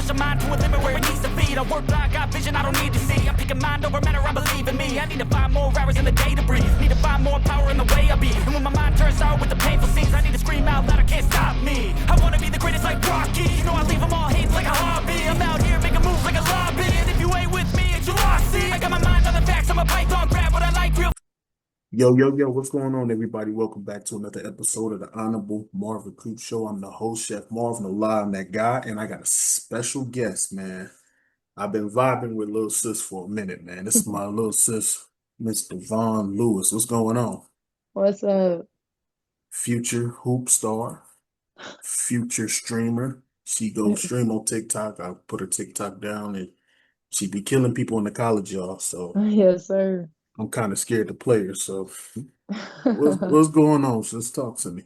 push a mind to a limit where it needs to feed. I work blind, got vision I don't need to see. I'm picking mind over matter, I believe in me. I need to find more hours in the day to breathe. Need to find more power in the way I be. And when my mind turns sour with the painful scenes, I need to scream out loud, I can't stop me. I wanna be the greatest like Rocky. You know I leave them all hating like a hobby. I'm out here making moves like a lobby. And if you ain't with me, it's your loss. See, I got my mind on the facts, I'm a python, grab what I like real. Yo, what's going on, everybody? Welcome back to another episode of the Honorable Marvin Coop Show. I'm the host, Chef Marvin, alive and that guy, and I got a special guest, man. I've been vibing with little sis for a minute, man. This is my little sis, Miss Devon Lewis. What's going on? What's up? Future hoop star, future streamer. She goes stream on TikTok. I put her TikTok down, and she be killing people in the college, y'all. So Yes, sir. I'm kind of scared to play her. So what's going on? Sis, talk to me.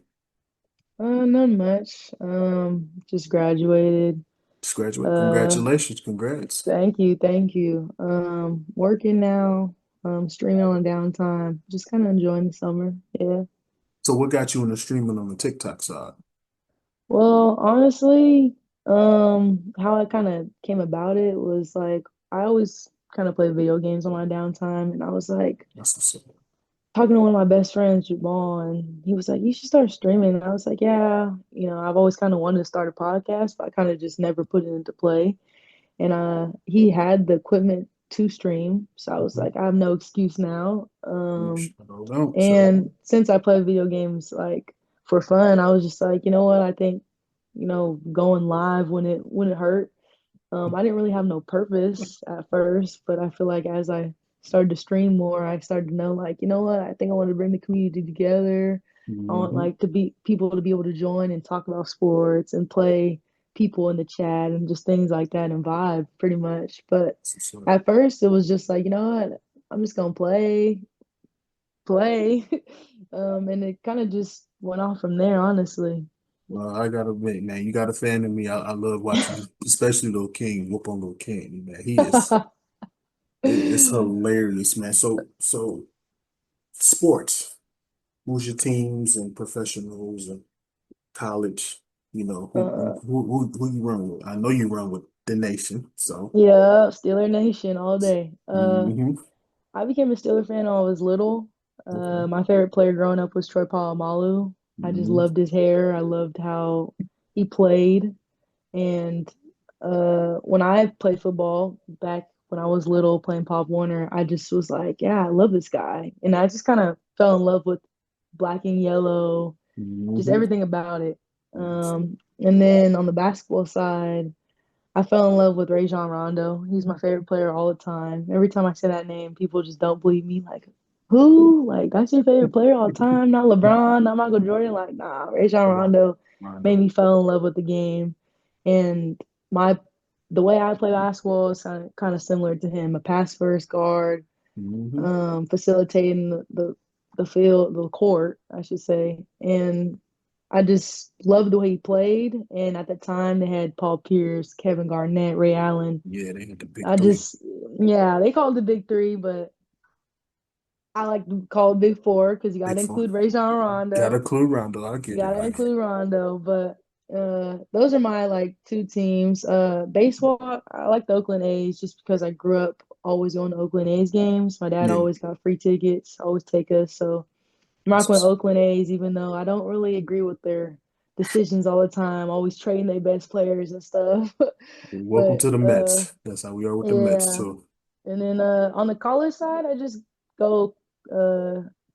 Not much. Just graduated. Just graduate. Uh, Congratulations. Congrats. thank you. Working now. Streaming on downtime. Just kind of enjoying the summer. Yeah. So what got you into streaming on the TikTok side? Well, honestly, how I kind of came about it was like I always kind of play video games on my downtime, and I was like That's what's up. talking to one of my best friends, Devon. He was like, "You should start streaming." And I was like, "Yeah, I've always kind of wanted to start a podcast, but I kind of just never put it into play." And he had the equipment to stream, so I was Mhm. like, "I have no excuse now." I don't know. So And since I play video games like for fun, I was just like, you know what? I think, going live when it hurt. I didn't really have no purpose at first, but I feel like as I started to stream more, I started to know like, you know what? I think I want to bring the community together. I want hmm like to be people to be able to join and talk about sports and play people in the chat and just things like that and vibe pretty much. But so, at first it was just like, you know what? I'm just gonna play. And it kind of just went off from there, honestly. well, I gotta admit, man, you got a fan in me. I love watching you, especially Lil King, whoop on Lil King, man. It's hilarious, man. So sports. Who's your teams and professionals and college? Uh, Who you run with? I know you run with the nation, so yeah, Steeler Nation all day. hmm I became a Steeler fan when I was little. okay. My favorite player growing up was Troy Polamalu. I just hmm loved his hair. I loved how he played. And when I played football back when I was little playing Pop Warner, I just was like, yeah, I love this guy. And I just kind of fell in love with black and yellow, just hmm everything about it. And then on the basketball side, I fell in love with Rajon Rondo. He's my favorite player all the time. Every time I say that name, people just don't believe me. Like, who? Like, that's your favorite player all the time? Not LeBron, not Michael Jordan. Like, nah, Rajon Rondo made me fall in love with the game. And my the way I play basketball is kind of similar to him, a pass first guard, hmm facilitating the field, the court, I should say. And I just loved the way he played. And at the time, they had Paul Pierce, Kevin Garnett, Ray Allen. Yeah, they had the big I three. just, yeah, they called it the Big Three, but I like to call it Big Four because you got Big to four. include Rajon Got a Rondo. clue, Rondo. I You get got it. to include Rondo. But those are my like two teams. Baseball, I like the Oakland A's just because I grew up always going to Oakland A's games. My dad Yeah. always got free tickets, always take us. So I'm rocking with Oakland A's, even though I don't really agree with their decisions all the time, always trading their best players and stuff. Welcome But to the Mets. That's how we are with the Mets yeah. too. And then on the college side, I just go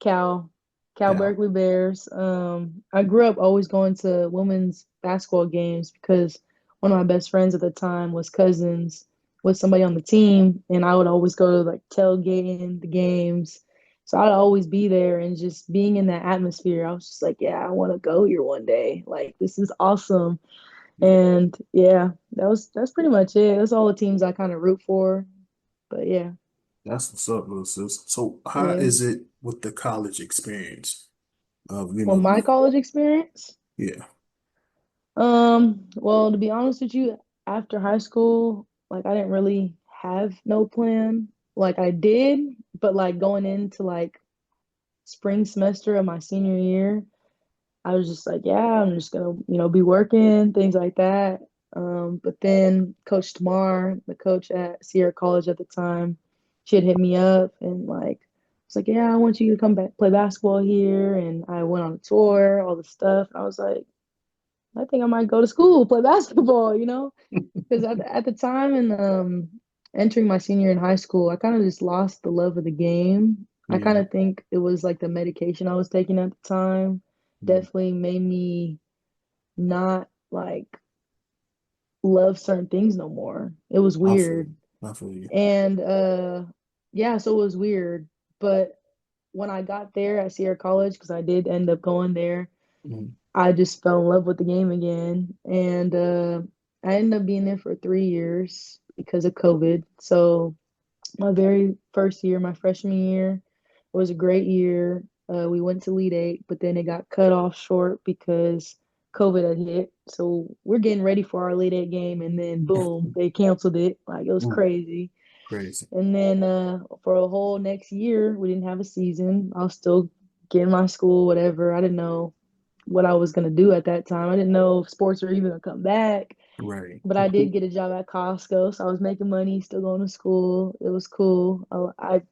Cal, Cal Yeah. Berkeley Bears. I grew up always going to women's basketball games because one of my best friends at the time was cousins with somebody on the team, and I would always go to like tailgating the games. So I'd always be there and just being in that atmosphere. I was just like, yeah, I want to go here one day. Like this is awesome. And yeah, that's pretty much it. That's all the teams I kind of root for. But yeah, That's what's up, little sis. So how yeah. is it with the college experience of, Well, my college experience, yeah. well, to be honest with you, after high school, like I didn't really have no plan. Like I did, but like going into like spring semester of my senior year, I was just like, yeah, I'm just gonna, be working, things like that. But then Coach Tamar, the coach at Sierra College at the time, she had hit me up and like it's like, yeah, I want you to come back play basketball here. And I went on a tour, all the stuff. And I was like, I think I might go to school, play basketball, because at the time and entering my senior year in high school, I kind of just lost the love of the game. I kind Yeah. of think it was like the medication I was taking at the time Mm. definitely made me not like love certain things no more. It was I feel you. weird. I feel you. And yeah, so it was weird. But when I got there at Sierra College, because I did end up going there, Mm. I just fell in love with the game again. And I ended up being there for 3 years because of COVID. So my very first year, my freshman year, was a great year. We went to Elite Eight, but then it got cut off short because COVID had hit. So we're getting ready for our Elite Eight game, and then boom, they canceled it. Like it was Ooh, crazy. crazy. And then for a whole next year, we didn't have a season. I was still getting my school, whatever. I didn't know what I was gonna do at that time. I didn't know if sports were even gonna come back. Right. But I did get a job at Costco, so I was making money, still going to school. It was cool. I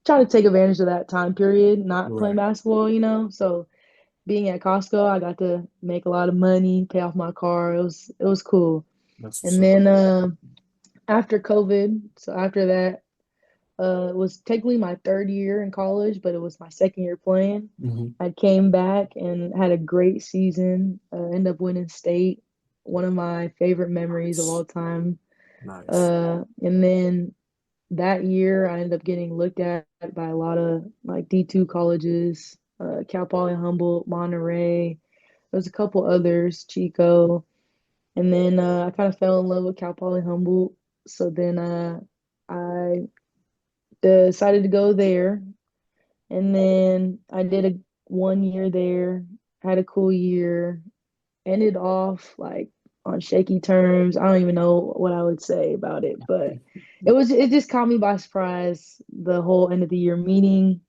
try to take advantage of that time period, not playing Right. basketball, So being at Costco, I got to make a lot of money, pay off my car. It was cool. That's what's And up. then after COVID, so after that, it was technically my third year in college, but it was my second year playing. Hmm. I came back and had a great season. Ended up winning state, one of my favorite memories of Nice. all time. Nice. And then that year, I ended up getting looked at by a lot of like D2 colleges, Cal Poly Humboldt, Monterey. There's a couple others, Chico. And then I kind of fell in love with Cal Poly Humboldt. So then I decided to go there. And then I did a 1 year there, had a cool year, ended off like on shaky terms. I don't even know what I would say about it, but it just caught me by surprise the whole end of the year meeting.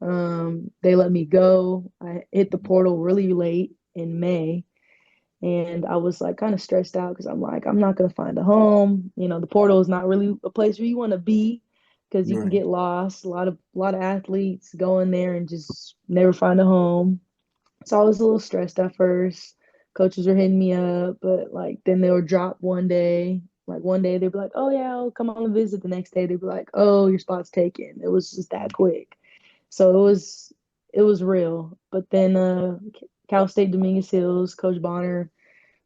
They let me go. I hit the portal really late in May, and I was like kind of stressed out because I'm like, I'm not gonna find a home. The portal is not really a place where you want to be because you can Right. get lost. A lot of athletes go in there and just never find a home. So I was a little stressed at first. Coaches were hitting me up, but like then they would drop one day. Like one day they'd be like, "Oh yeah, I'll come on a visit." The next day they'd be like, "Oh, your spot's taken." It was just that quick. So it was real. But then Cal State Dominguez Hills, Coach Bonner,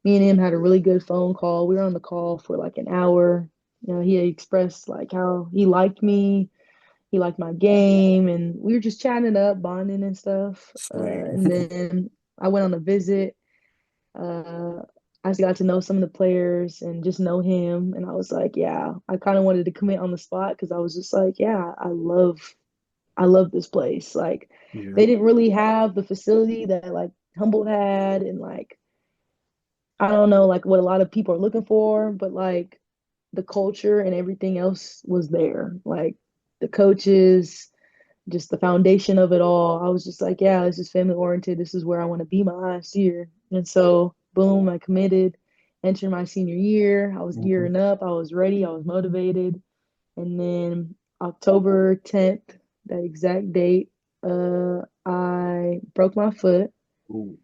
me and him had a really good phone call. We were on the call for like an hour. He had expressed like how he liked me, he liked my game, and we were just chatting it up, bonding and stuff. Sweet. And then I went on a visit. Uh, I just got to know some of the players and just know him, and I was like, yeah, I kind of wanted to commit on the spot because I was just like, yeah, I love this place. Like, Yeah. they didn't really have the facility that like Humboldt had, and like I don't know like what a lot of people are looking for, but like the culture and everything else was there. Like the coaches, just the foundation of it all. I was just like, yeah, this is family oriented. This is where I want to be my last year. And so, boom, I committed, entered my senior year. I was Hmm. gearing up. I was ready. I was motivated. And then October 10th, that exact date, I broke my foot. Ooh.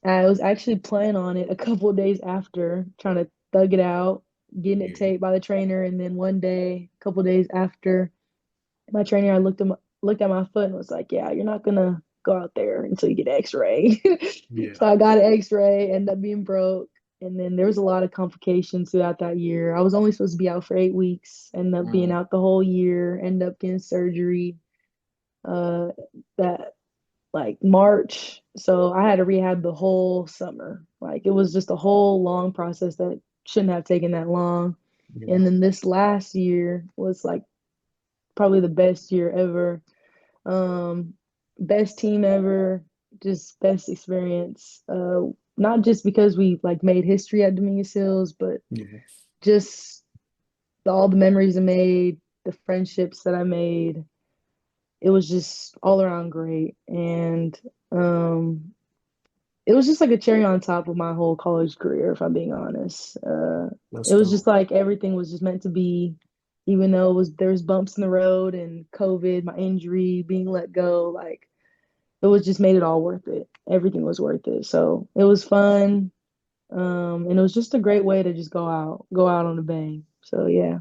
I was actually playing on it a couple of days after, trying to thug it out, getting it Yeah. taped by the trainer. And then one day, a couple of days after, my trainer, I looked at my foot and was like, "Yeah, you're not gonna go out there until you get an X-ray." Yeah. So I got an X-ray, ended up being broke, and then there was a lot of complications throughout that year. I was only supposed to be out for 8 weeks, ended up being Mm. out the whole year, ended up getting surgery. Uh, that like March, so I had to rehab the whole summer. Like it was just a whole long process that shouldn't have taken that long. Yeah. And then this last year was like probably the best year ever. Um, Best team ever, just best experience. Not just because we like made history at Dominguez Hills, but Yeah. just all the memories I made, the friendships that I made. It was just all around great. And um, it was just like a cherry on top of my whole college career, if I'm being honest. That's It was just dope. like everything was just meant to be, even though there was bumps in the road and COVID, my injury, being let go, like it was just made it all worth it. Everything was worth it. So it was fun. And it was just a great way to just go out on a bang. So yeah.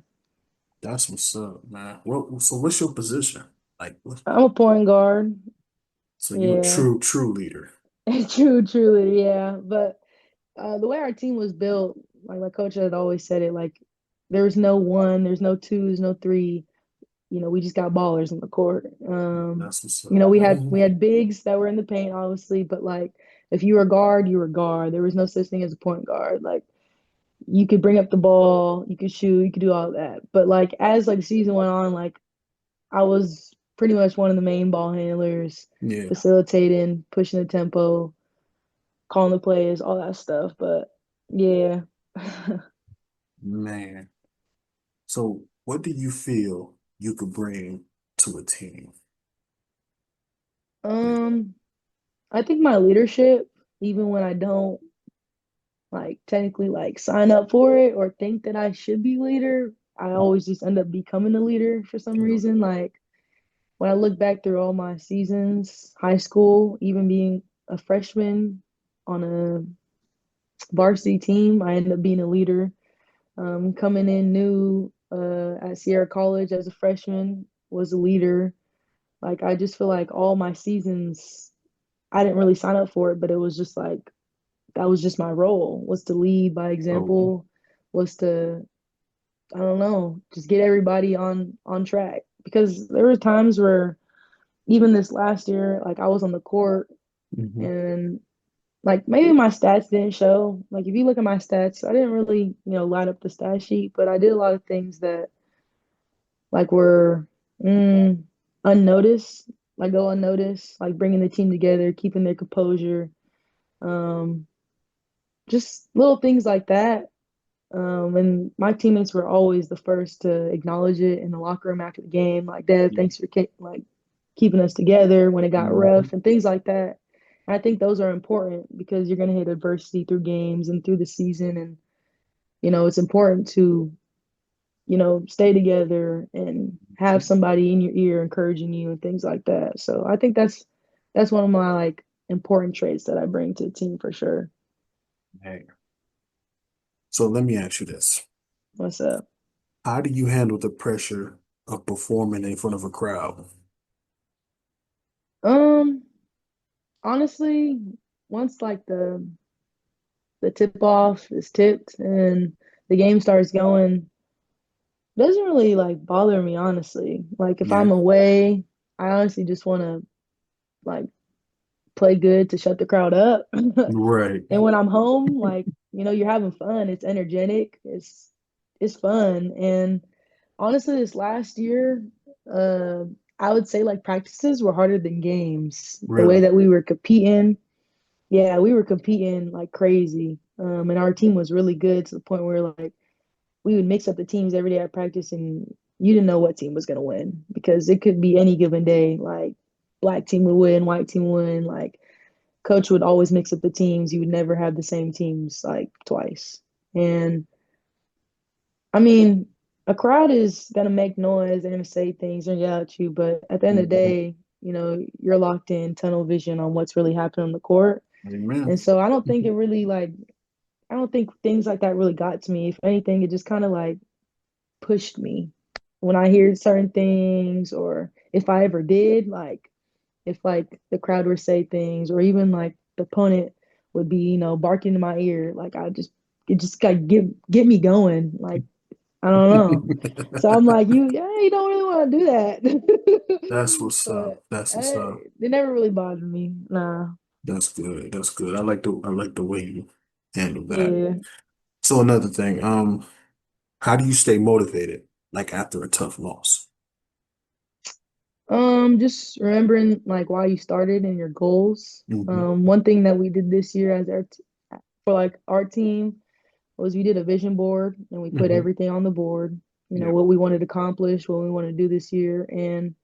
That's what's up, man. So what's your position? Like, I'm a point guard. so you a Yeah. true leader. True, truly, yeah. But the way our team was built, like my coach had always said it, like there's no one, there's no twos, no three. We just got ballers on the court. That's what's up. We had bigs that were in the paint, obviously, but like if you were guard, you were guard. There was no such thing as a point guard. Like you could bring up the ball, you could shoot, you could do all that. But like as like the season went on, like I was pretty much one of the main ball handlers, Yeah, facilitating, pushing the tempo, calling the plays, all that stuff. But yeah. man. So what do you feel you could bring to a team? Like, Um, I think my leadership, even when I don't like technically like sign up for it or think that I should be leader, I always just end up becoming a leader for some you know, reason. Like when I look back through all my seasons, high school, even being a freshman on a varsity team, I ended up being a leader. Coming in new at Sierra College as a freshman was a leader. Like I just feel like all my seasons, I didn't really sign up for it, but it was just like that was just my role was to lead by so example, was to I don't know, just get everybody on track. Because there were times where even this last year, like I was on the court mhm. and like maybe my stats didn't show. Like if you look at my stats, I didn't really, line up the stat sheet, but I did a lot of things that like were mm, unnoticed, like go unnoticed, like bringing the team together, keeping their composure, um, just little things like that. And my teammates were always the first to acknowledge it in the locker room after the game, like Dev, Yeah. thanks for like keeping us together when it got Mhm. rough and things like that. And I think those are important because you're going to hit adversity through games and through the season, and it's important to stay together and have somebody in your ear encouraging you and things like that. So I think that's one of my like important traits that I bring to the team for sure. Hey. So let me ask you this. What's up? How do you handle the pressure of performing in front of a crowd? Um, Honestly, once like the tip off is tipped and the game starts going, doesn't really like bother me honestly. Like if Yeah, I'm away, I honestly just want to like play good to shut the crowd up. right. And when I'm home, like, you're having fun. It's energetic. It's fun. And honestly, this last year, uh, I would say like practices were harder than games. The way Really. that we were competing, yeah, we were competing like crazy. And our team was really good to the point where like we would mix up the teams every day at practice, and you didn't know what team was gonna win because it could be any given day. Like black team would win, white team would win. Like coach would always mix up the teams. You would never have the same teams like twice. And I mean, a crowd is gonna make noise. They're gonna say things and yell at you, but at the end of the Mhm. day, you're locked in tunnel vision on what's really happening on the court. Amen. And so I don't think it really like I don't think things like that really got to me. If anything, it just kind of like pushed me when I hear certain things, or if I ever did, like if like the crowd would say things, or even like the opponent would be, barking in my ear, like it just got get me going. Like I don't know. So I'm like, you don't really want to do that. That's what's up. But That's what's up. it never really bothered me. Nah. That's good. That's good. I like the way you handle that. Yeah. So another thing, how do you stay motivated like after a tough loss? Just remembering like why you started and your goals. Hmm. One thing that we did this year for like our team was we did a vision board and we put Hmm. everything on the board, Yeah. what we wanted to accomplish, what we want to do this year. And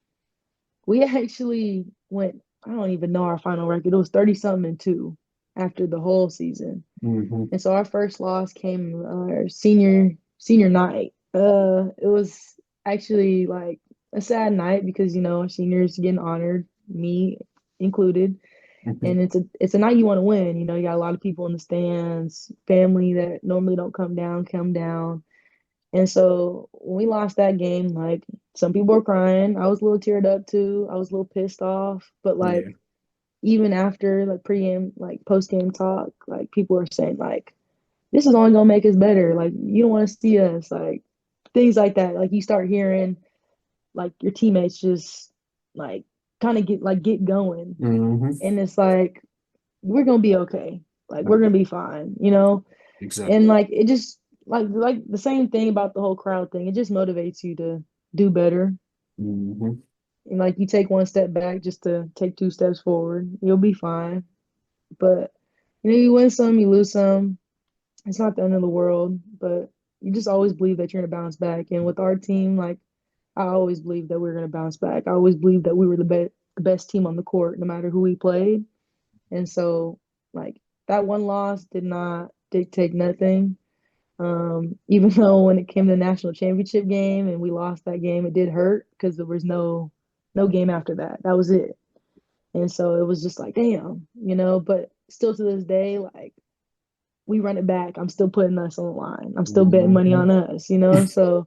we actually went, I don't even know our final record. It was 30 something and two. after the whole season. Hmm. And so our first loss came our senior night. It was actually like a sad night because our seniors getting honored, me included. Hmm. And it's a night you want to win. You got a lot of people in the stands, family that normally don't come down. And so when we lost that game, like some people were crying. I was a little teared up too. I was a little pissed off. But Yeah. like even after like pregame, like post game talk, like people were saying like this is only gonna make us better. Like you don't want to see us like things like that. Like you start hearing like your teammates just like kind of get going, Hmm. and it's like we're gonna be okay. Like we're Right. gonna be fine. And Exactly. like it just like the same thing about the whole crowd thing. It just motivates you to do better. Hmm. And like you take one step back just to take two steps forward. You'll be fine. But you win some, you lose some. It's not the end of the world, but you just always believe that you're gonna bounce back. And with our team, like I always believed that we were gonna bounce back. I always believed that we were the best team on the court, no matter who we played. And so, like that one loss did not dictate nothing. Even though when it came to the national championship game and we lost that game, it did hurt because there was no game after that. That was it. And so it was just like, damn. But still to this day, like we run it back. I'm still putting us on the line. I'm still betting money Hmm. on us. So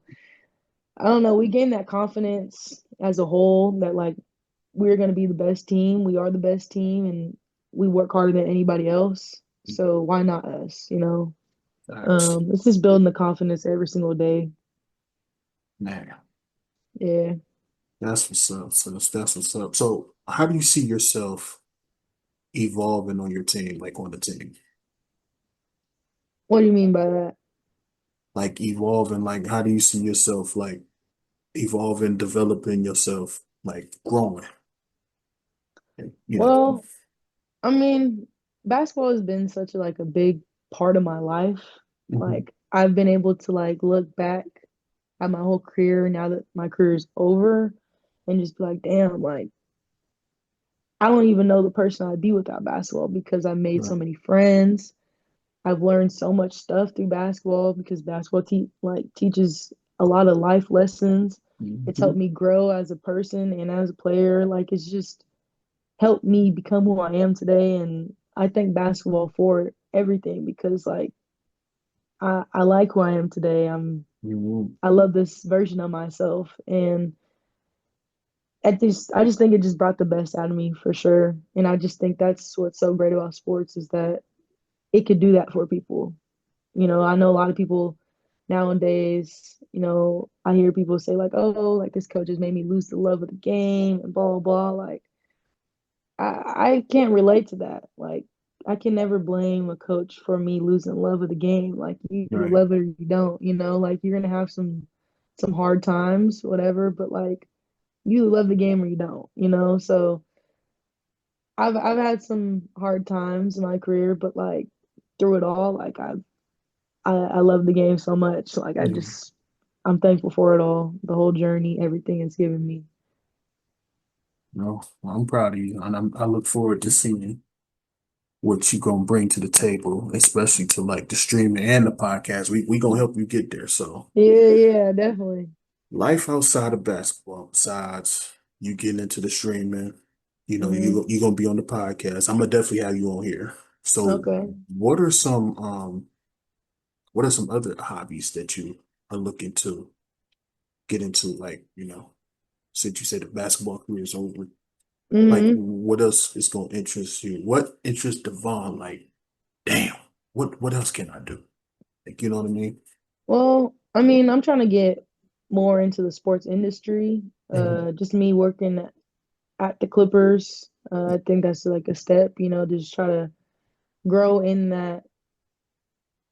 I don't know. We gained that confidence as a whole that like we're gonna be the best team. We are the best team, and we work harder than anybody else. So why not us? Facts. It's just building the confidence every single day. Man, Yeah. that's what's up. So that's what's up. So how do you see yourself evolving on your team, like on the team? What do you mean by that? Like evolving, like how do you see yourself like evolving, developing yourself, like growing? And, Well, I mean, basketball has been such like a big part of my life. Mhm. Like I've been able to like look back at my whole career now that my career is over and just be like, damn, like I don't even know the person I'd be without basketball because I made so Right. many friends. I've learned so much stuff through basketball because basketball teaches a lot of life lessons. It's helped Mhm. me grow as a person and as a player. Like it's just helped me become who I am today. And I thank basketball for everything because like I like who I am today. Mhm. I love this version of myself. And I just think it just brought the best out of me for sure. And I just think that's what's so great about sports is that it could do that for people. I know a lot of people nowadays, I hear people say like, "Oh, like this coach has made me lose the love of the game," and blah blah blah. Like, I can't relate to that. Like, I can never blame a coach for me losing love of the game. Like, you either Right. love it or you don't. Like you're gonna have some hard times, whatever. But like, you either love the game or you don't. So I've had some hard times in my career, but like through it all, like I love the game so much. Like Yeah. I'm thankful for it all, the whole journey, everything it's given me. No, well, I'm proud of you, and I look forward to seeing what you gonna bring to the table, especially to like the streaming and the podcast. We gonna help you get there. So Yeah, yeah, definitely. life outside of basketball, besides you getting into the streaming, Hmm. you gonna be on the podcast. I'm gonna definitely have you on here. So Okay. what are some what are some other hobbies that you are looking to get into? Like, since you said the basketball career is over, like Hmm. what else is gonna interest you? What interests Devon? Like, damn, what else can I do? Like, you know what I mean? Well, I mean, I'm trying to get more into the sports industry. Mhm. Just me working at the Clippers. I think that's like a step, to just try to grow in that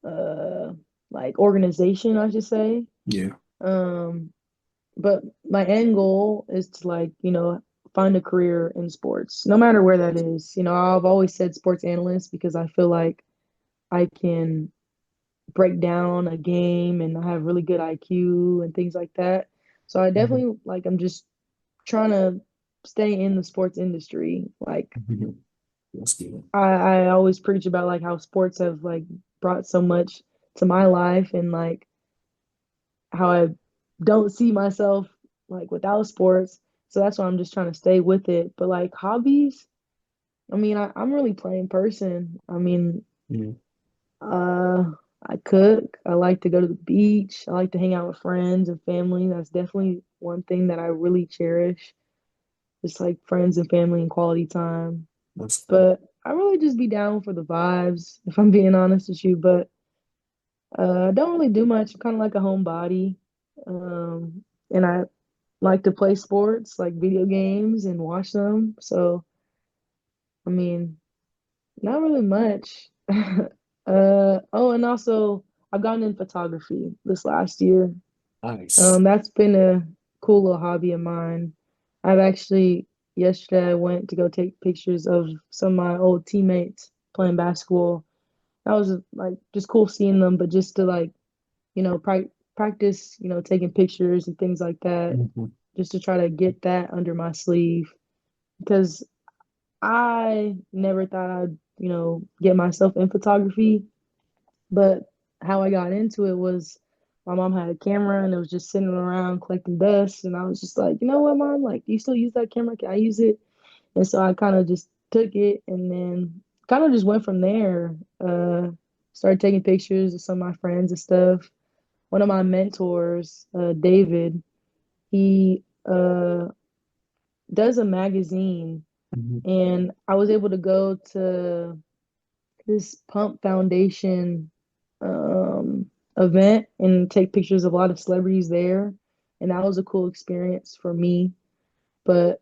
uh like organization, I should say. Yeah. Um, But my end goal is to like, find a career in sports, no matter where that is. I've always said sports analyst because I feel like I can break down a game and I have really good IQ and things like that. So I Mhm. definitely like I'm just trying to stay in the sports industry. Like Mhm. That's good. I always preach about like how sports have like brought so much to my life and like how I don't see myself like without sports. So that's why I'm just trying to stay with it. But like hobbies, I mean, I'm a really plain person. I mean, Yeah. uh, I cook. I like to go to the beach. I like to hang out with friends and family. That's definitely one thing that I really cherish. Just like friends and family and quality time. That's good. But I really just be down for the vibes, if I'm being honest with you. But I don't really do much. I'm kind of like a homebody. And I like to play sports, like video games and watch them. So, I mean, not really much. Oh, and also I've gotten in photography this last year. Nice. That's been a cool little hobby of mine. I've actually yesterday I went to go take pictures of some of my old teammates playing basketball. That was like just cool seeing them, but just to like, practice, taking pictures and things like that, Mhm. just to try to get that under my sleeve because I never thought I'd, get myself in photography, but how I got into it was my mom had a camera and it was just sitting around collecting dust. And I was just like, you know what, mom? Like, do you still use that camera? Can I use it? And so I kind of just took it and then kind of just went from there. Started taking pictures of some of my friends and stuff. One of my mentors, David, he does a magazine, Mhm. and I was able to go to this Pump Foundation event and take pictures of a lot of celebrities there, and that was a cool experience for me. But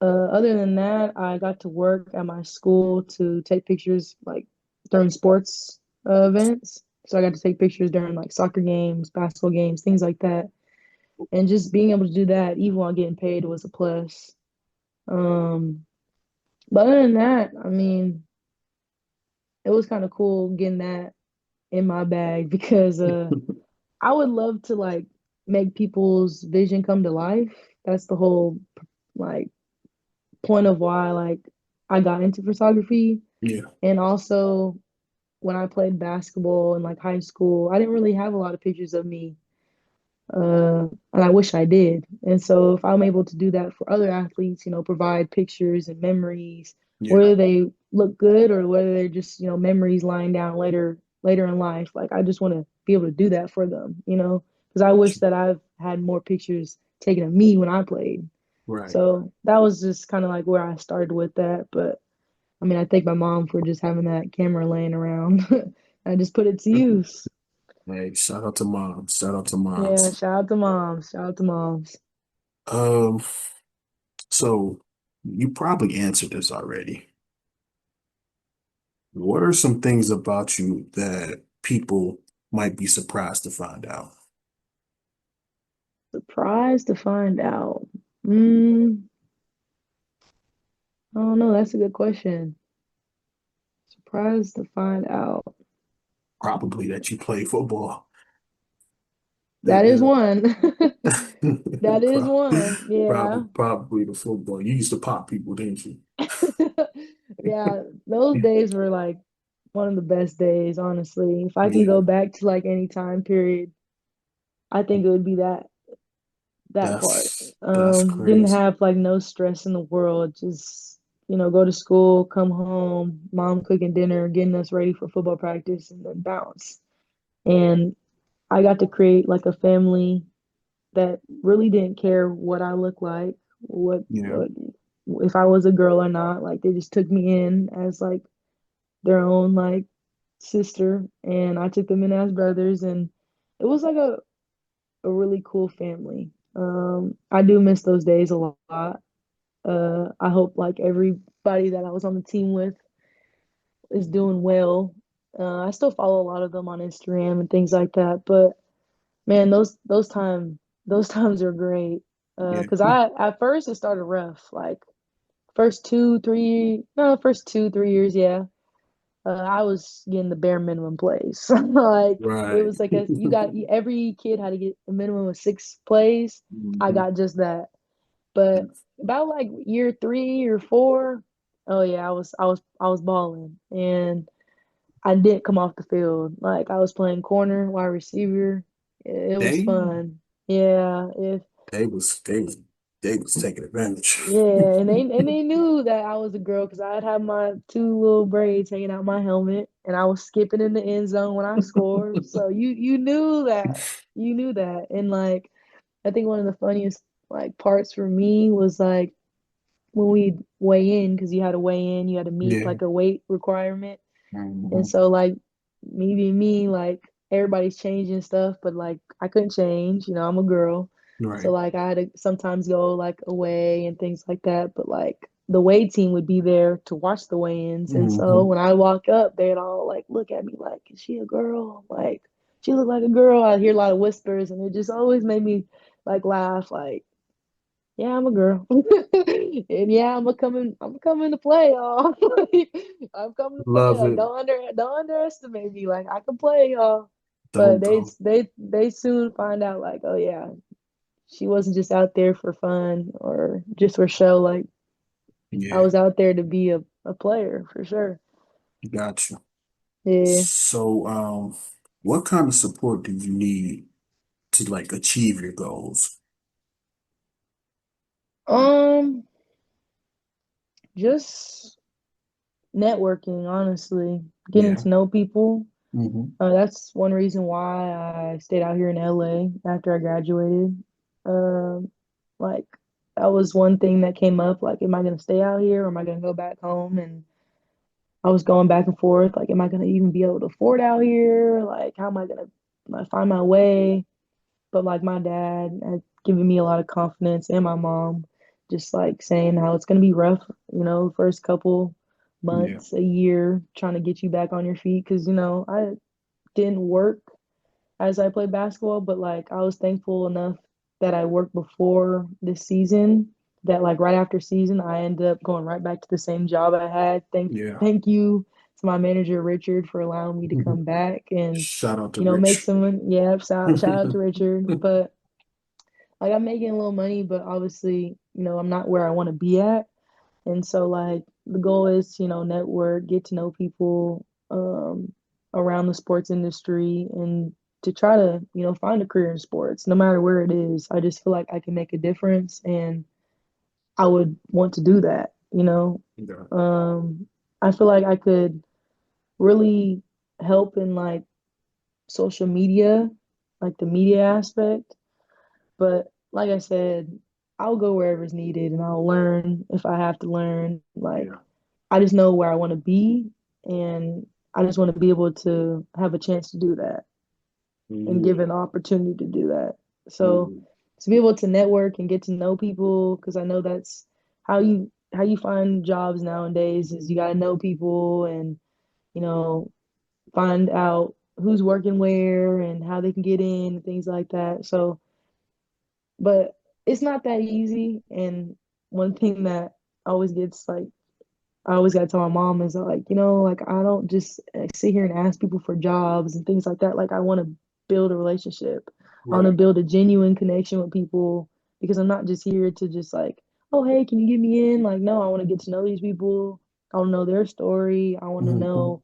other than that, I got to work at my school to take pictures like during sports events. So I got to take pictures during like soccer games, basketball games, things like that. And just being able to do that even while getting paid was a plus. Um, but other than that, I mean, it was kind of cool getting that in my bag because I would love to like make people's vision come to life. That's the whole like point of why like I got into photography. Yeah. And also when I played basketball in like high school, I didn't really have a lot of pictures of me. And I wish I did. And so if I'm able to do that for other athletes, provide pictures and memories, Yeah. whether they look good or whether they're just, memories lying down later in life, like I just want to be able to do that for them, because I wish that I've had more pictures taken of me when I played. Right. So that was just kind of like where I started with that. But I mean, I thank my mom for just having that camera laying around. I just put it to use. Hey, shout out to moms. Shout out to Yeah, moms. shout out to moms. Shout out to moms. Um, so you probably answered this already. What are some things about you that people might be surprised to find out? Surprised to find out. Mm, I don't know. That's a good question. Surprised to find out. Probably that you play football. That is The, one. That is pro- one. Yeah. probably the football. You used to pop people, didn't you? Yeah. Those days were like one of the best days, honestly. If I can Yeah, go back to like any time period, I think it would be that part. that's Didn't crazy. have like no stress in the world. Just, go to school, come home, mom cooking dinner, getting us ready for football practice, and then bounce. And I got to create like a family that really didn't care what I look like, Yeah, what if I was a girl or not. Like they just took me in as like their own like sister, and I took them in as brothers, and it was like a really cool family. I do miss those days a lot. I hope like everybody that I was on the team with is doing well. I still follow a lot of them on Instagram and things like that, but man, those times are great. yeah, Because I at first it started rough, like first 2, 3, no, first 2, 3 years, yeah. I was getting the bare minimum plays. Like it right. was like every kid had to get a minimum of 6 plays. I Mhm. got just that. But about like year 3 or 4, Oh yeah, I was balling, and I didn't come off the field. Like I was playing corner, wide receiver. It was They fun. Yeah, if they was they was they was taking advantage. yeah, and they knew that I was a girl because I'd have my two little braids hanging out my helmet, and I was skipping in the end zone when I scored. So you knew that. You knew that. And like I think one of the funniest like parts for me was like when we weigh in, because you had to weigh in, you had to meet Yeah. like a weight requirement. And Mhm. so like me being me, like everybody's changing stuff, but like I couldn't change, I'm a girl. So Right. like I had to sometimes go like away and things like that. But like the weigh team would be there to watch the weigh-ins. And so Hmm. when I walk up, they'd all like look at me like, is she a girl? Like she look like a girl. I hear a lot of whispers and it just always made me like laugh, like yeah, I'm a girl. And yeah, I'm coming to play, y'all. Like, I'm coming to play. Love Like it. don't underestimate me. Like I can play, y'all. But Don't they don't. they they soon find out like, oh yeah, she wasn't just out there for fun or just for show. Like I Yeah. was out there to be a player for sure. Got you. Yeah. So, what kind of support do you need to like achieve your goals? Um, just networking, honestly, getting Yeah. to know people. Hmm. That's one reason why I stayed out here in LA after I graduated. Um, like that was one thing that came up. Like, am I gonna stay out here or am I gonna go back home? And I was going back and forth. Like, am I gonna even be able to afford out here? Like, how am I gonna find my way? But like my dad had given me a lot of confidence and my mom, just like saying how it's gonna be rough, first couple Yeah. months, a year, trying to get you back on your feet. Because, I didn't work as I played basketball, but like I was thankful enough that I worked before this season that like right after season I ended up going right back to the same job I had. Thank Yeah. thank you to my manager Richard for allowing me to come back and Shout out to make Rich. some, yeah, shout out to Richard. But like I'm making a little money, but obviously, I'm not where I want to be at. And so like the goal is to, network, get to know people around the sports industry and to try to, find a career in sports, no matter where it is. I just feel like I can make a difference and I would want to do that. Yeah. Um, I feel like I could really help in like social media, like the media aspect. But like I said, I'll go wherever's needed and I'll learn if I have to learn. Like Yeah. I just know where I want to be, and I just want to be able to have a chance to do that and give Yeah. an opportunity to do that. So Mhm. to be able to network and get to know people, because I know that's how you find jobs nowadays is you got to know people and you know find out who's working where and how they can get in and things like that. So, but it's not that easy. And one thing that always gets like I always got to tell my mom is like, like I don't just sit here and ask people for jobs and things like that. Like I want to build a relationship. I want to Right. build a genuine connection with people because I'm not just here to just like, oh, hey, can you get me in? Like, no, I want to get to know these people. I want to know their story. I want to Hmm. know,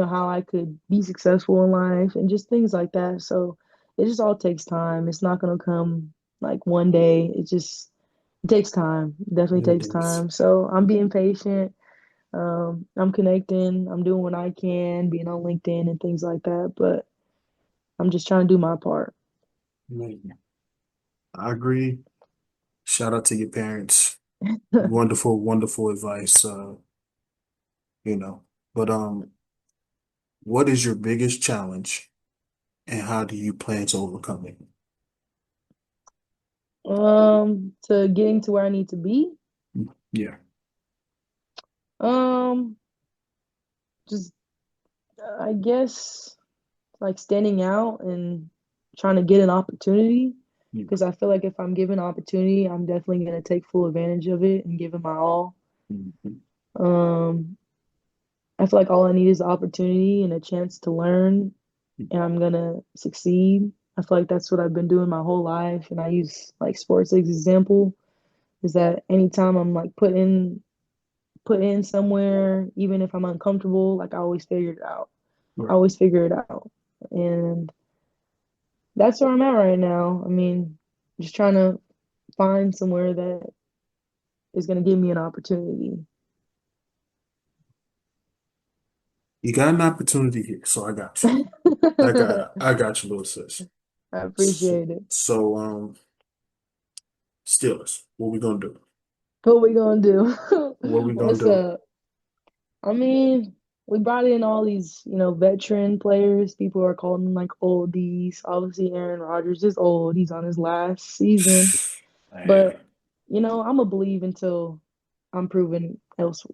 how I could be successful in life and just things like that. So it just all takes time. It's not going to come like one day. It takes time. Definitely It takes is. time. So I'm being patient. I'm connecting, I'm doing what I can, being on LinkedIn and things like that, but I'm just trying to do my part. Man, I agree. Shout out to your parents. Wonderful, wonderful advice. You know. But what is your biggest challenge and how do you plan to overcome it? To getting to where I need to be, Yeah. um, just I guess like standing out and trying to get an opportunity Yeah. because I feel like if I'm given an opportunity, I'm definitely gonna take full advantage of it and give it my all. Mhm. Um, I feel like all I need is the opportunity and a chance to learn and I'm gonna succeed. I feel like that's what I've been doing my whole life, and I use like sports as example. Is that anytime I'm like put in somewhere, even if I'm uncomfortable, like I always figure it out. I Right. always figure it out. And that's where I'm at right now. I mean, just trying to find somewhere that is going to give me an opportunity. You got an opportunity here, so I got you. I got you, little sis. I So, appreciate it. so Steelers, what we gonna do? What we gonna do? What we gonna What's do? up? I mean, we brought in all these, veteran players. People are calling them like oldies. Obviously, Aaron Rodgers is old. He's on his last season. Man, But, I'm gonna believe until I'm proven else,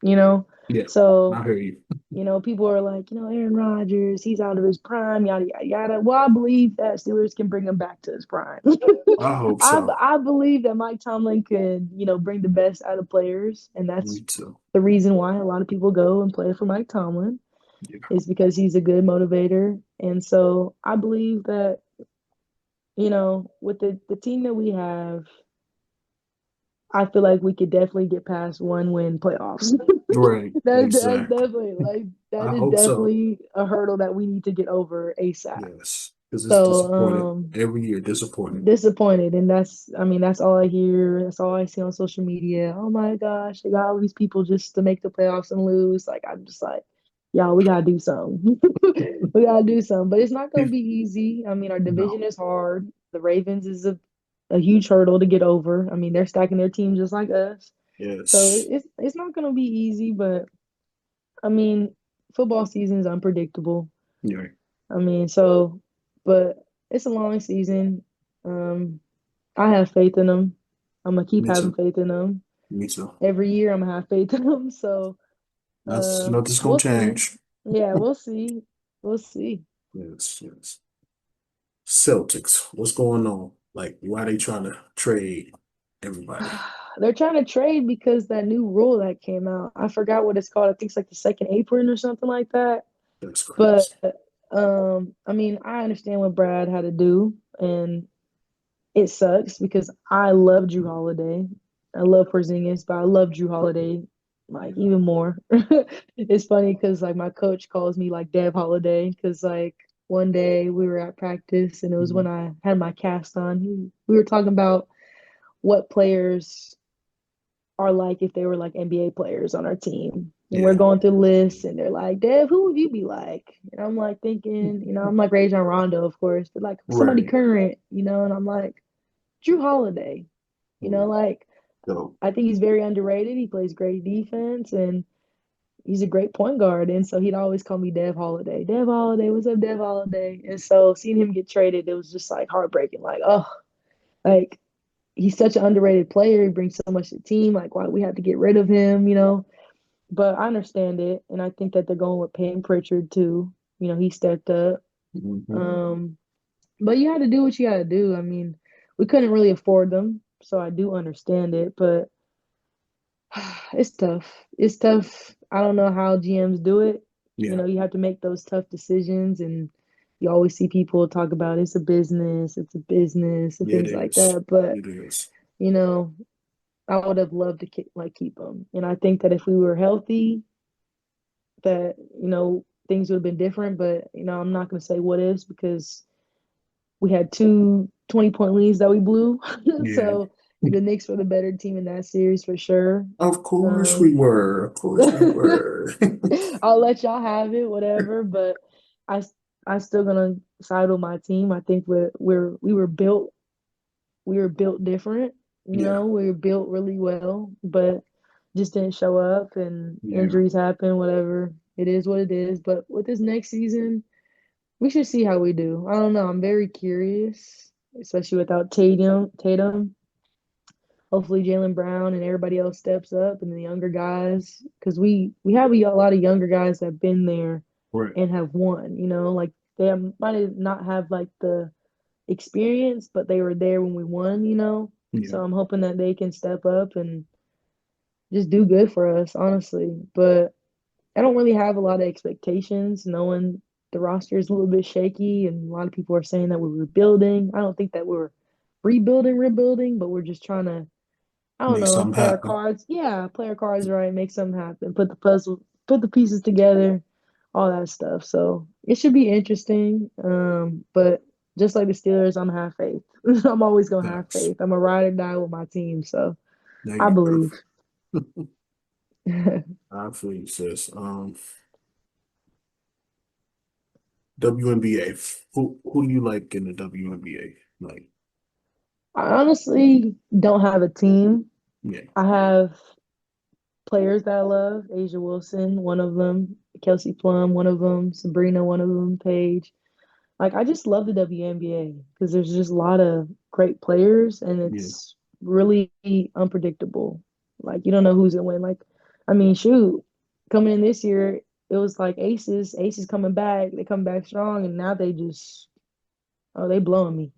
you know? yeah, I So, hear you. people are like, Aaron Rodgers, he's out of his prime, yada yada yada. Well, I believe that Steelers can bring him back to his prime. I hope I so. I believe that Mike Tomlin could, bring the best out of players, and that's Me too. the reason why a lot of people go and play for Mike Tomlin Yeah. is because he's a good motivator. And so I believe that, with the team that we have, I feel like we could definitely get past one win playoffs. Right. That's Exactly. definitely like that I is hope so. definitely a hurdle that we need to get over ASAP. Yes, because it's So disappointed every year. Disappointed. disappointed, and that's all I hear, that's all I see on social media. Oh my gosh, they got all these people just to make the playoffs and lose. Like I'm just like, y'all, we gotta do something. We gotta do something, but it's not gonna be easy. I mean, our division No. is hard. The Ravens is a huge hurdle to get over. I mean, they're stacking their team just like us. So Yes. it's not gonna be easy, but I mean, football season is unpredictable. Yeah. I mean, so, but it's a long season. Um, I have faith in them. I'm gonna keep Me having too. faith in them. Me too. Every year, I'm gonna have faith in them. So, Nothing's gonna we'll see. change. Yeah, we'll see. We'll see. Yes. Yes. Celtics, what's going on? Like, why they trying to trade everybody? They're trying to trade because that new rule that came out. I forgot what it's called. I think it's like the second apron or something like that. That's But crazy. I mean, I understand what Brad had to do, and it sucks because I love Drew Holiday. I love Porzingis, but I love Drew Holiday like even more. It's funny because like my coach calls me like Dev Holiday because like one day we were at practice and it was when Mhm. I had my cast on. We were talking about what players are like if they were like NBA players on our team. And we're Yeah. going through lists and they're like, Dev, who would you be like? And I'm like thinking, I'm like Rajon Rondo, of course, but like somebody Right. current, and I'm like, Drew Holiday, Mm. like So, I think he's very underrated. He plays great defense and he's a great point guard. And so he'd always call me Dev Holiday. Dev Holiday, what's up, Dev Holiday? And so seeing him get traded, it was just like heartbreaking. Like, oh, like he's such an underrated player. He brings so much to the team. Like, why do we have to get rid of him? But I understand it. And I think that they're going with Payne Pritchard too. He stepped up. mhm. Um, but you had to do what you had to do. I mean, we couldn't really afford them. So I do understand it. But it's tough. It's tough. I don't know how GMs do it. Yeah, You have to make those tough decisions, and you always see people talk about it's a business, and it things like is. that. But It is. you know, I would have loved to keep them, and I think that if we were healthy, that things would have been different. But I'm not going to say what ifs because we had two 20-point leads that we blew, Yeah. so the Knicks were the better team in that series for sure. Of course we Um, were. Of course we were. I'll let y'all have it, whatever. But I, I still gonna side with my team. I think we were built different. Yeah. We were built really well, but just didn't show up, and Yeah. injuries happen. Whatever, it is what it is. But with this next season, we should see how we do. I don't know. I'm very curious, especially without Tatum. Hopefully Jalen Brown and everybody else steps up and the younger guys because we have a lot of younger guys that have been there Right. and have won, like might not have like the experience, but they were there when we won. Yeah. So I'm hoping that they can step up and just do good for us, honestly. But I don't really have a lot of expectations, knowing the roster is a little bit shaky and a lot of people are saying that we're rebuilding. I don't think that we're rebuilding, but we're just trying to I don't Make know, something play our happen. cards. Yeah, play our cards right, make something happen. Put the pieces together, all that stuff. So it should be interesting. But just like the Steelers, I'm gonna have faith. I'm always gonna have Facts. faith. I'm a ride or die with my team, so There I you go. believe. I feel you, sis. WNBA. Who do you like in the WNBA? Like, I honestly don't have a team. yeah, I have players that I love. Asia Wilson, one of them. Kelsey Plum, one of them. Sabrina, one of them. Paige. Like I just love the WNBA because there's just a lot of great players and yeah, it's really unpredictable. Like you don't know who's gonna win. Like, I mean, shoot, coming in this year, it was like Aces coming back. They come back strong, and now they just they blowing me.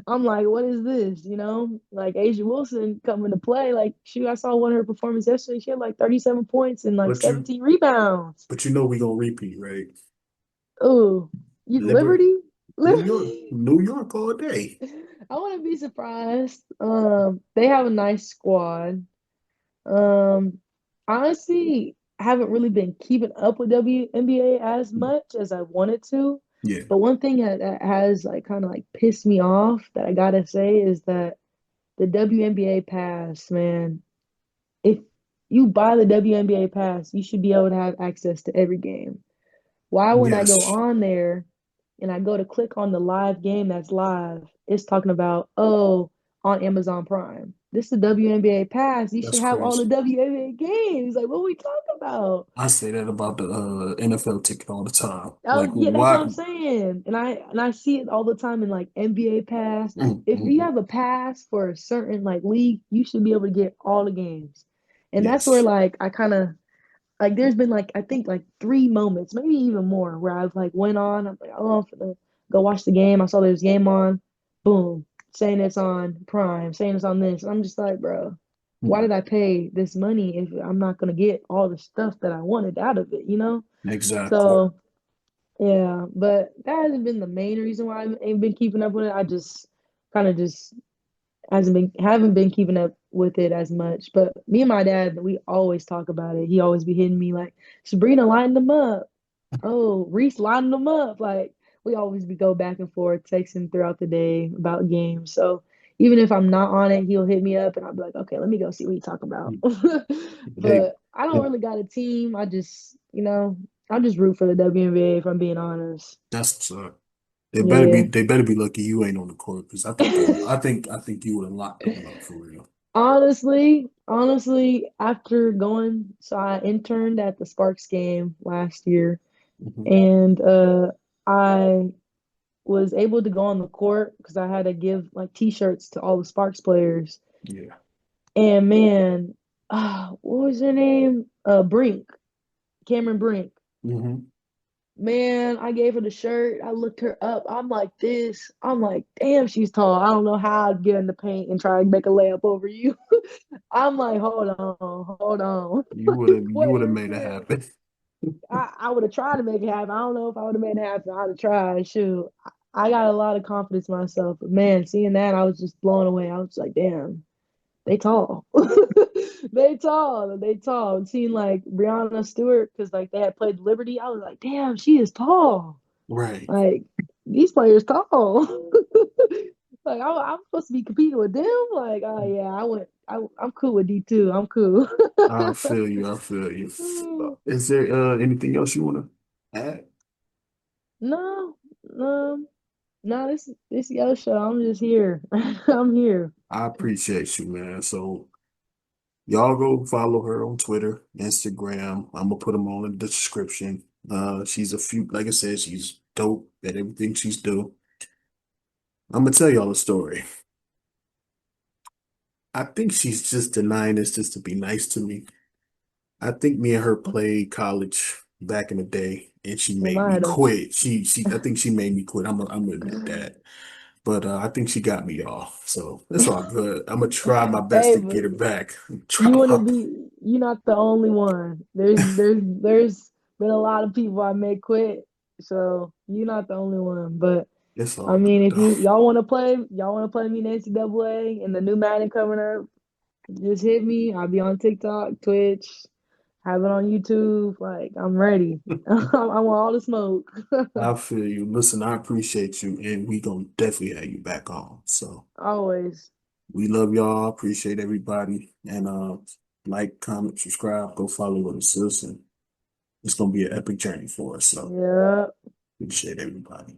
I'm like, what is this? You know, like Asia Wilson coming to play. Like, shoot, I saw one of her performance yesterday. She had like 37 points and like but you 17 rebounds. but you know we gonna repeat, right? Oh, you Liber Liberty? New York, Liberty. New York all day. I wouldn't be surprised. They have a nice squad. Um, honestly, I haven't really been keeping up with WNBA as much as I wanted to. Yeah, But one thing that has like kind of like pissed me off that I gotta say is that the WNBA pass, man. If you buy the WNBA pass, you should be able to have access to every game. Why, when I go yes, on there and I go to click on the live game that's live, it's talking about, oh, on Amazon Prime. This is the WNBA pass. You that's should have all the crazy. WNBA games. Like, what are we talking about? I say that about the NFL ticket all the time. Like, Oh, yeah, that's what why? I'm saying. And I see it all the time in like NBA pass. If you Mm. have a pass for a certain like league, you should be able to get all the games. And that's where Yes, like I kind of like there's been like I think like three moments, maybe even more, where I've like went on. I'm like, oh, I'm gonna go watch the game. I saw there's game on. Boom, saying it's on Prime, saying it's on this. I'm just like, bro, why Mm. did I pay this money if I'm not gonna get all the stuff that I wanted out of it? You know? Exactly. So yeah, but that hasn't been the main reason why I ain't been keeping up with it. I just kind of just hasn't been haven't been keeping up with it as much. But me and my dad, we always talk about it. He always be hitting me like, Sabrina lined them up. Oh, Reese lined them up. Like we always be go back and forth, texting throughout the day about games. So even if I'm not on it, he'll hit me up and I'll be like, okay, let me go see what he talking about. Hey, But I don't really got a team. I just, I just root for the WNBA if I'm being honest. that's what's up. They better be Yeah. they better be lucky you ain't on the court because I think you would have locked them up for real. Honestly, after going, so I interned at the Sparks game last year, Hmm. and I was able to go on the court because I had to give like t-shirts to all the Sparks players. Yeah. And man, what was her name? Brink, Cameron Brink. Hmm. Man, I gave her the shirt. I looked her up. I'm like this. I'm like, damn, she's tall. I don't know how I'd get in the paint and try to make a layup over you. I'm like, hold on. You would Like, have you what would have is made it this? happen. I would have tried to make it happen. I don't know if I would have made it happen. I'd have tried. Shoot. I got a lot of confidence in myself. But man, seeing that, I was just blown away. I was like, damn, they tall. They tall. They tall. And seeing like Brianna Stewart, because like they had played Liberty, I was like, damn, she is tall. Right. Like these players tall. Like I'm supposed to be competing with them. Like, oh yeah, I'm cool with D2. I'm cool. I feel you. I feel you. Is there anything else you want to add? No, no, no. This yo show. I'm just here. I'm here. I appreciate you, man. So y'all go follow her on Twitter, Instagram. I'm gonna put them all in the description. She's like I said, she's dope at everything she's do. I'm gonna tell y'all a story. I think she's just denying this just to be nice to me. I think me and her played college back in the day, and she We made me might have. quit. I think she made me quit. I'm gonna admit that. But I think she got me off, so it's all good. I'm gonna try my best Hey, to but get her back. Try you want to my, be? You're not the only one. There's been a lot of people I may quit. So you're not the only one. But it's I all mean, good if though. y'all want to play me in NCAA and the new Madden coming up, Just hit me. I'll be on TikTok, Twitch, have it on YouTube. Like, I'm ready. I want all the smoke. I feel you. Listen, I appreciate you, and we gonna definitely have you back on. So Always. we love y'all. Appreciate everybody, and like, comment, subscribe, go follow with us, and it's gonna be an epic journey for us. So Yeah. appreciate everybody.